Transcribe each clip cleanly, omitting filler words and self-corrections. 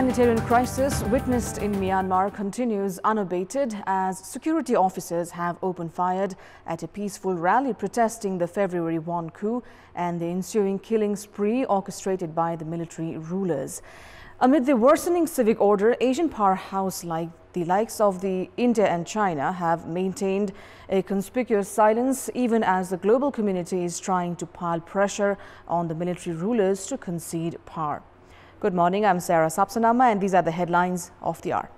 Humanitarian crisis witnessed in Myanmar continues unabated as security officers have opened fire at a peaceful rally protesting the February 1 coup and the ensuing killing spree orchestrated by the military rulers. Amid the worsening civic order, Asian powerhouses like the likes of India and China have maintained a conspicuous silence even as the global community is trying to pile pressure on the military rulers to concede power. Good morning, I'm Sarah Sapsanama and these are the headlines of the hour.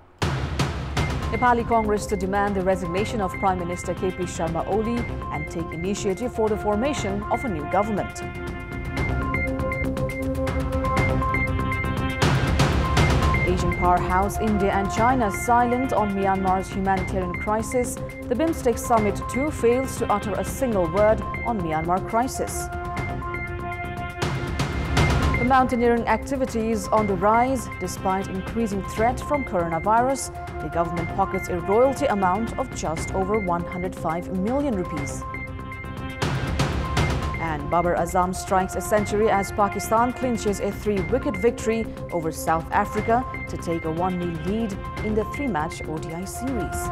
Nepali Congress to demand the resignation of Prime Minister KP Sharma Oli and take initiative for the formation of a new government. Asian powerhouse India and China silent on Myanmar's humanitarian crisis. The BIMSTEC summit too fails to utter a single word on Myanmar crisis. The mountaineering activities on the rise despite increasing threat from coronavirus. The government pockets a royalty amount of just over 105 million rupees. And Babar Azam strikes a century as Pakistan clinches a 3-wicket victory over South Africa to take a 1-0 lead in the 3-match ODI series.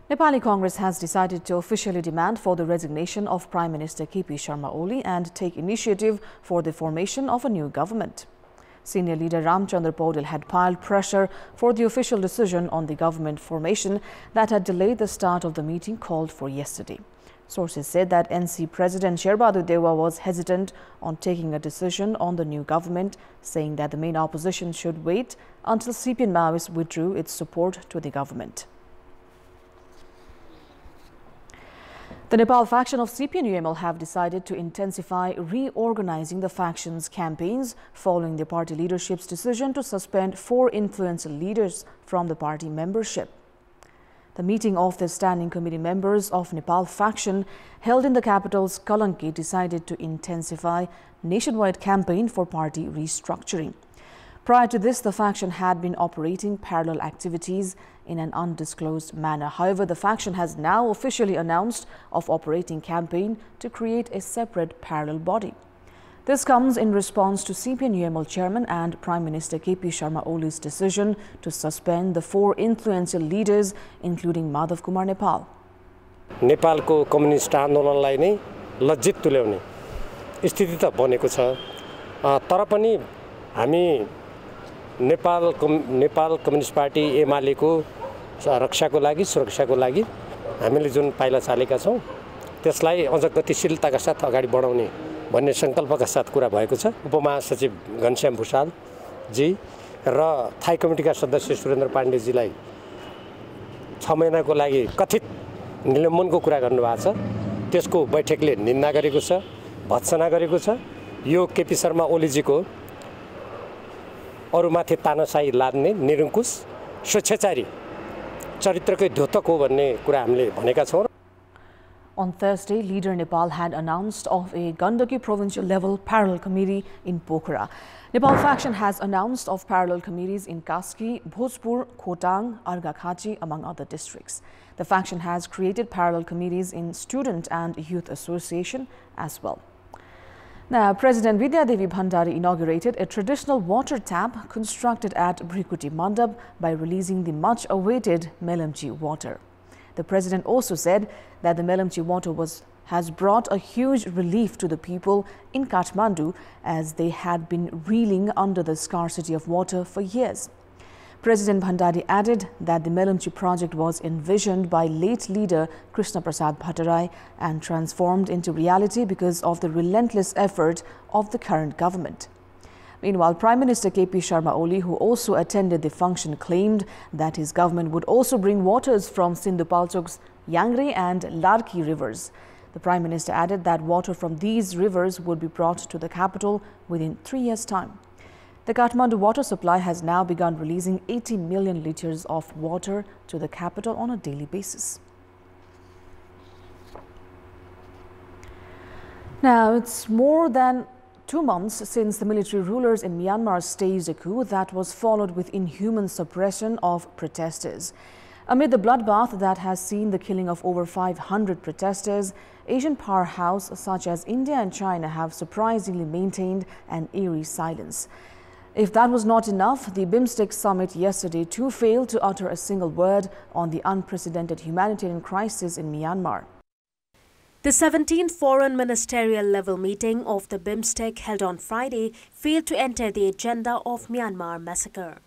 Nepali Congress has decided to officially demand for the resignation of Prime Minister KP Sharma Oli and take initiative for the formation of a new government. Senior leader Ramchandra Paudel had piled pressure for the official decision on the government formation that had delayed the start of the meeting called for yesterday. Sources said that NC President Sherbadu Dewa was hesitant on taking a decision on the new government, saying that the main opposition should wait until CPN Maoists withdrew its support to the government. The Nepal faction of CPN-UML have decided to intensify reorganizing the faction's campaigns following the party leadership's decision to suspend 4 influential leaders from the party membership. The meeting of the standing committee members of Nepal faction held in the capital's Kalanki decided to intensify nationwide campaign for party restructuring. Prior to this, the faction had been operating parallel activities in an undisclosed manner. However, the faction has now officially announced of operating campaign to create a separate parallel body. This comes in response to CPN-UML chairman and Prime Minister KP Sharma Oli's decision to suspend the 4 influential leaders, including Madhav Kumar Nepal. Nepal को communist आन्दोलनलाई नै लज्जित तुल्याउने स्थिति त बनेको छ तर पनि हामी नेपाल कम्युनिस्ट पार्टी एमाले को रक्षाको लागि सुरक्षाको लागि हामीले जुन पाइला चालेका छौं त्यसलाई अझ गतिशीलताका साथ अगाडि बढाउने भन्ने संकल्पका साथ कुरा भएको छ। उपमहासचिव घनश्याम भुषाल जी र थाई कमिटीका सदस्य सुरेन्द्र पाण्डे जीलाई 6 महिनाको लागि कथित निलम्बनको कुरा गर्नु भएको छ। त्यसको बैठकले निन्दा गरेको छ, भत्सना गरेको छ। यो केपी शर्मा ओलीजीको अरूमाथि तानाशाही लाद्ने निरंकुश स्वेच्छाचारी चरित्रकै द्योतक हो भन्ने कुरा हामीले भनेका छौं। On Thursday, Leader Nepal had announced of a Gandaki provincial level parallel committee in Pokhara. Nepal faction has announced of parallel committees in Kaski, Bhojpur, Khotang, Arghakhachi, among other districts. The faction has created parallel committees in Student and Youth Association as well. Now, President Vidya Devi Bhandari inaugurated a traditional water tap constructed at Brikuti Mandap by releasing the much-awaited Melamchi water. The president also said that the Melamchi water has brought a huge relief to the people in Kathmandu as they had been reeling under the scarcity of water for years. President Bhandari added that the Melamchi project was envisioned by late leader Krishna Prasad Bhattarai and transformed into reality because of the relentless effort of the current government. Meanwhile, Prime Minister KP Sharma Oli, who also attended the function, claimed that his government would also bring waters from Sindhupalchok's Yangre and Larki rivers. The Prime Minister added that water from these rivers would be brought to the capital within 3 years' time. The Kathmandu water supply has now begun releasing 80 million litres of water to the capital on a daily basis. Now, it's more than 2 months since the military rulers in Myanmar staged a coup that was followed with inhuman suppression of protesters. Amid the bloodbath that has seen the killing of over 500 protesters, Asian powerhouses such as India and China have surprisingly maintained an eerie silence. If that was not enough, the BIMSTEC summit yesterday too failed to utter a single word on the unprecedented humanitarian crisis in Myanmar. The 17th Foreign Ministerial level meeting of the BIMSTEC held on Friday failed to enter the agenda of Myanmar massacre.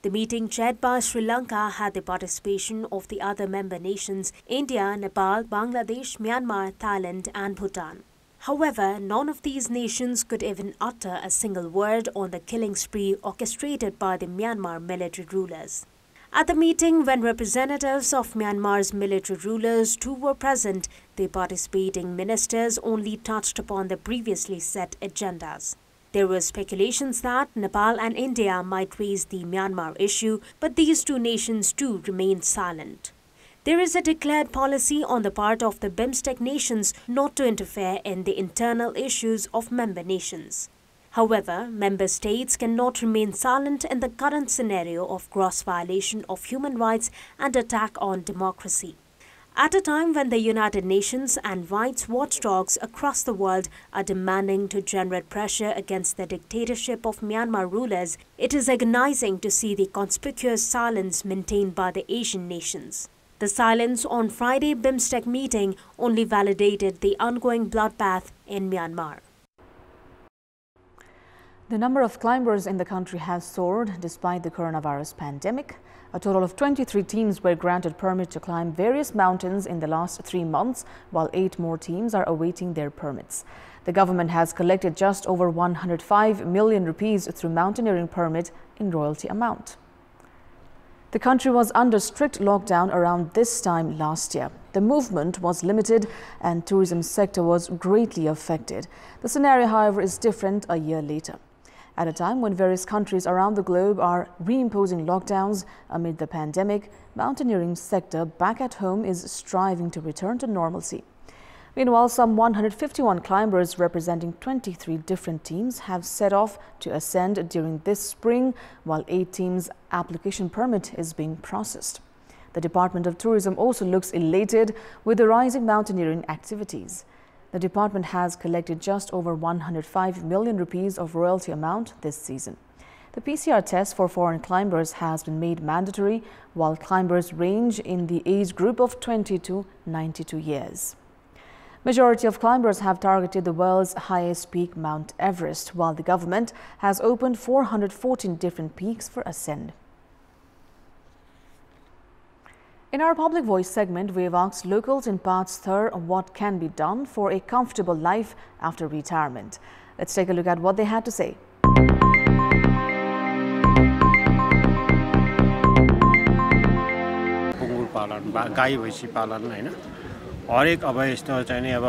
The meeting, chaired by Sri Lanka, had the participation of the other member nations India, Nepal, Bangladesh, Myanmar, Thailand and Bhutan. However, none of these nations could even utter a single word on the killing spree orchestrated by the Myanmar military rulers. At the meeting, when representatives of Myanmar's military rulers too were present, the participating ministers only touched upon the previously set agendas. There were speculations that Nepal and India might raise the Myanmar issue, but these two nations too remained silent. There is a declared policy on the part of the BIMSTEC nations not to interfere in the internal issues of member nations. However, member states cannot remain silent in the current scenario of gross violation of human rights and attack on democracy. At a time when the United Nations and rights watchdogs across the world are demanding to generate pressure against the dictatorship of Myanmar rulers, it is agonizing to see the conspicuous silence maintained by the Asian nations. The silence on Friday BIMSTEC meeting only validated the ongoing bloodbath in Myanmar. The number of climbers in the country has soared despite the coronavirus pandemic. A total of 23 teams were granted permit to climb various mountains in the last 3 months, while 8 more teams are awaiting their permits. The government has collected just over 105 million rupees through mountaineering permit in royalty amount. The country was under strict lockdown around this time last year. The movement was limited and tourism sector was greatly affected. The scenario, however, is different a year later. At a time when various countries around the globe are reimposing lockdowns amid the pandemic, mountaineering sector back at home is striving to return to normalcy. Meanwhile, some 151 climbers representing 23 different teams have set off to ascend during this spring, while 8 teams' application permit is being processed. The Department of Tourism also looks elated with the rising mountaineering activities. The department has collected just over 105 million rupees of royalty amount this season. The PCR test for foreign climbers has been made mandatory, while climbers range in the age group of 20 to 92 years. Majority of climbers have targeted the world's highest peak, Mount Everest, while the government has opened 414 different peaks for ascent. In our Public Voice segment, we have asked locals in Parts Thar what can be done for a comfortable life after retirement. Let's take a look at what they had to say. हरेक अब यस्तो चाहिँ नि अब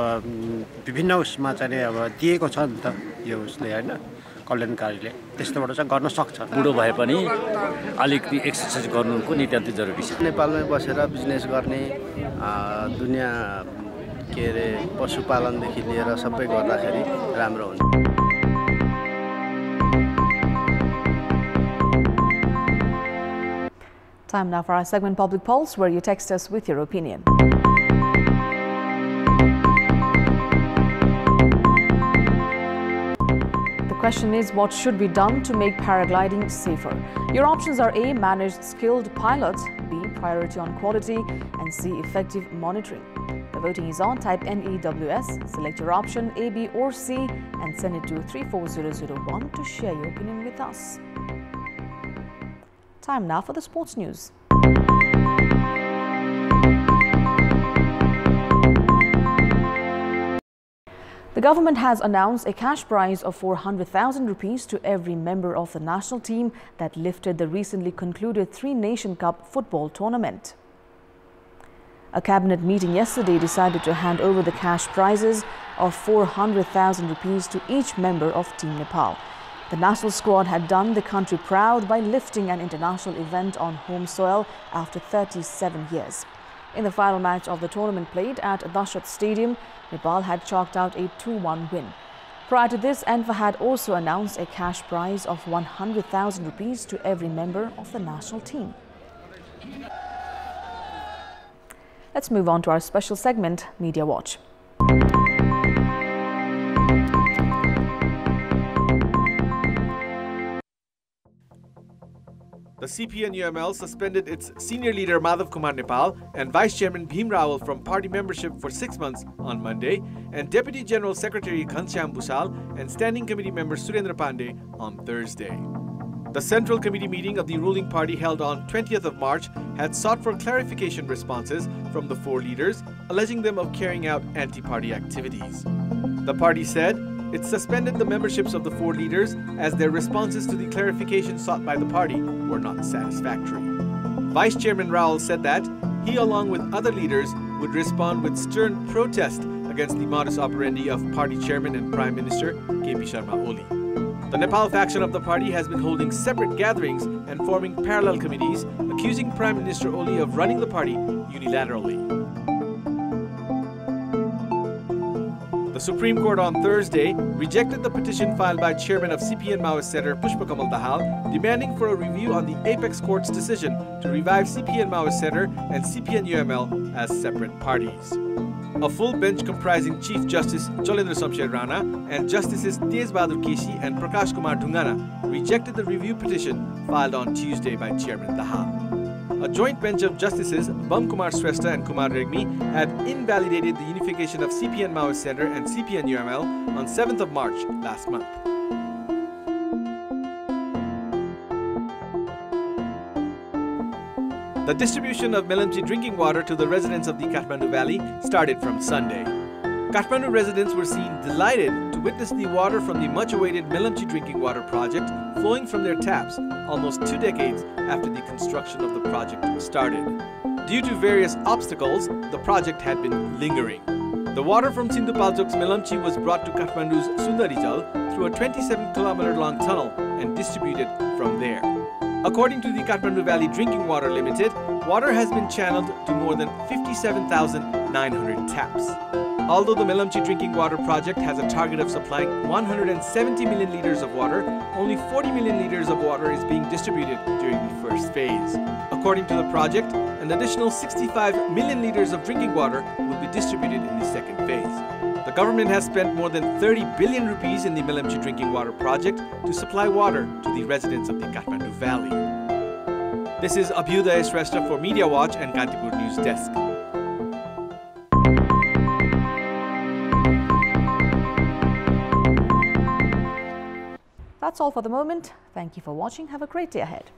विभिन्न उसमा चाहिँ अब दिएको छ नि त यो उसले हैन कल्याणकारीले त्यस्तोबाट चाहिँ गर्न सक्छ बुढो भए पनि अलिकति एक्सरसाइज गर्नुको नितान्त जरुरी छ नेपालमै बसेर बिजनेस गर्ने दुनिया के रे पशुपालनदेखि लिएर सबै गर्दाखेरि राम्रो हुन्छ Time now for our segment Public Pulse, where you text us with your opinion. The question is, what should be done to make paragliding safer? Your options are A. Manage skilled pilots, B. Priority on quality, and C. Effective monitoring. The voting is on. Type NEWS, select your option A, B or C and send it to 34001 to share your opinion with us. Time now for the sports news. The government has announced a cash prize of 400,000 rupees to every member of the national team that lifted the recently concluded 3 Nation Cup football tournament. A cabinet meeting yesterday decided to hand over the cash prizes of 400,000 rupees to each member of Team Nepal. The national squad had done the country proud by lifting an international event on home soil after 37 years. In the final match of the tournament played at Dashat Stadium, Nepal had chalked out a 2-1 win. Prior to this, ENFA had also announced a cash prize of 100,000 rupees to every member of the national team. Let's move on to our special segment, Media Watch. The CPN-UML suspended its senior leader Madhav Kumar Nepal and Vice Chairman Bhim Rawal from party membership for 6 months on Monday, and Deputy General Secretary Ghanshyam Bhusal and Standing Committee member Surendra Pandey on Thursday. The Central Committee meeting of the ruling party held on 20th of March had sought for clarification responses from the 4 leaders, alleging them of carrying out anti-party activities. The party said it suspended the memberships of the 4 leaders as their responses to the clarification sought by the party were not satisfactory. Vice Chairman Rawal said that he, along with other leaders, would respond with stern protest against the modus operandi of party chairman and Prime Minister KP Sharma Oli. The Nepal faction of the party has been holding separate gatherings and forming parallel committees, accusing Prime Minister Oli of running the party unilaterally. The Supreme Court on Thursday rejected the petition filed by Chairman of CPN Maoist Center Pushpakamal Dahal, demanding for a review on the Apex Court's decision to revive CPN Maoist Center and CPN-UML as separate parties. A full bench comprising Chief Justice Jalendra Samsher Rana and Justices Tej Bahadur Keshi and Prakash Kumar Dhungana rejected the review petition filed on Tuesday by Chairman Dahal. A joint bench of Justices Bam Kumar Shrestha and Kumar Regmi had invalidated the unification of CPN Maoist Center and CPN-UML on 7th of March last month. The distribution of Melamchi drinking water to the residents of the Kathmandu Valley started from Sunday. Kathmandu residents were seen delighted to witness the water from the much-awaited Melamchi drinking water project flowing from their taps almost 2 decades after the construction of the project started. Due to various obstacles, the project had been lingering. The water from Sindhupalchok's Melamchi was brought to Kathmandu's Sundarijal through a 27-kilometer-long tunnel and distributed from there. According to the Kathmandu Valley Drinking Water Limited, water has been channeled to more than 57,900 taps. Although the Melamchi Drinking Water Project has a target of supplying 170 million liters of water, only 40 million liters of water is being distributed during the first phase. According to the project, an additional 65 million liters of drinking water will be distributed in the second phase. The government has spent more than 30 billion rupees in the Melamchi Drinking Water Project to supply water to the residents of the Kathmandu Valley. This is Abhyuday Shrestha for Media Watch and Kantipur News Desk. That's all for the moment. Thank you for watching. Have a great day ahead.